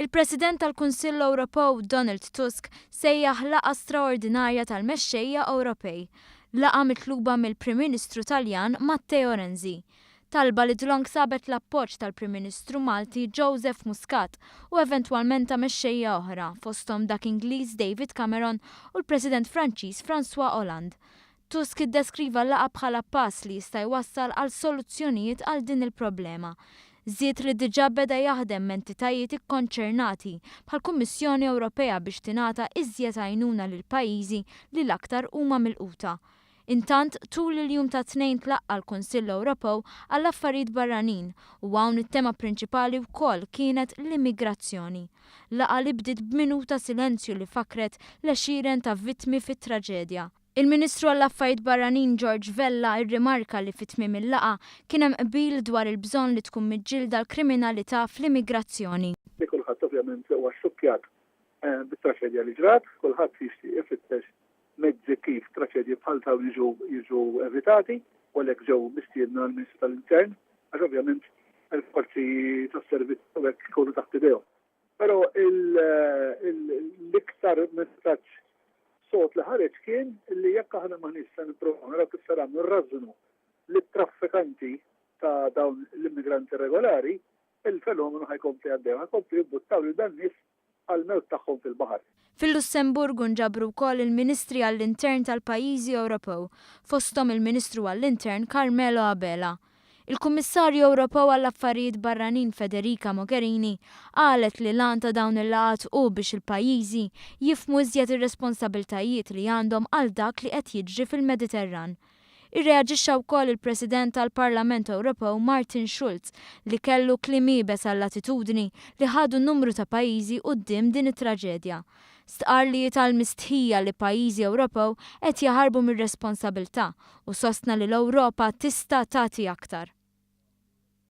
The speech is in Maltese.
Il-President tal-Kunsill Ewropew Donald Tusk sejjaħ laqgħa straordinarja tal-mexxejja Ewropej, laqgħa mitluba mill-Prim Ministru Taljan Matteo Renzi. Talba li dlong sabet l-appoġġ tal-Prim Ministru Malti Joseph Muscat u eventwalment ta' mexxejja oħra fosthom dak Ingliż David Cameron u l-President Franċiż François Hollande. Tusk iddeskriva l-laqgħa bħala pass li jista' jwassal għal soluzzjonijiet għal din il-problema. Żied li diġà beda jaħdem m'entitajiet ikkonċernati bħall-Kummissjoni Ewropea biex tingħata iżjed għajnuna lil pajjiżi li l-aktar huma milquta. Intant tul il-jum ta' tnejn tlaqqa l-Kunsill Ewropew għall-affarijiet barranin u hawn it-tema prinċipali wkoll kienet l-immigrazzjoni. Laqgħa li bdiet b'minuta silenzju li fakret l-għexieren ta' vittmi fit-traġedja. Il-Ministru għall-Affarijiet Barranin George Vella rrimarka li fit-tmiem il-laqgħa kien hemm qbil dwar il-bżonn li tkun miġġielda l-kriminalità fl-immigrazzjoni. Kulħadd ovvjament huwa xokjat bit-traċedja li ġrat, kulħadd jixtieq ifittex mezzi kif traċedji bħal dawn jiġu evitati, u għalhekk ġew mistiedna l-Ministru tal-Intern, għax ovvjament il-forzi tas-servizz hekk jkunu taħt idejhom. Però l-iktar messaġġ sot li ħareġ kien li jekk aħna ma nista' nippruvaw naraw kif saram nirrażunu lit-traffikanti ta' dawn l-immigranti regolari, il-fenomenu ħajkompli għaddejjem, ħajkompli jibbuttaw lil dan nies għall-mewt tagħhom fil-baħar. Fil-Lussemburgu nġabru wkoll il-Ministri għall-Intern tal-pajjiżi Ewropew, fosthom il-Ministru għall-Intern Carmelo Abela. Il-Kummissarju Ewropew għall-Affarijiet Barranin Federica Mogherini qalet li lan ta' dawn il-laqgħat u biex il-pajjiżi jifhmu iżjed ir-responsabbiltajiet li għandhom għal dak li qed jiġri fil-Mediterran. Irreaġixxa wkoll il-President tal-Parlament Ewropew Martin Schulz li kellu kliem ibes għall-attitudni li ħadu numru ta' pajjiżi quddiem din it-traġedja. Stqar li tal-mistħija li pajjiżi Ewropew qed jaħarbu mir-responsabbiltà u sostna li l-Ewropa tista' tagħti aktar.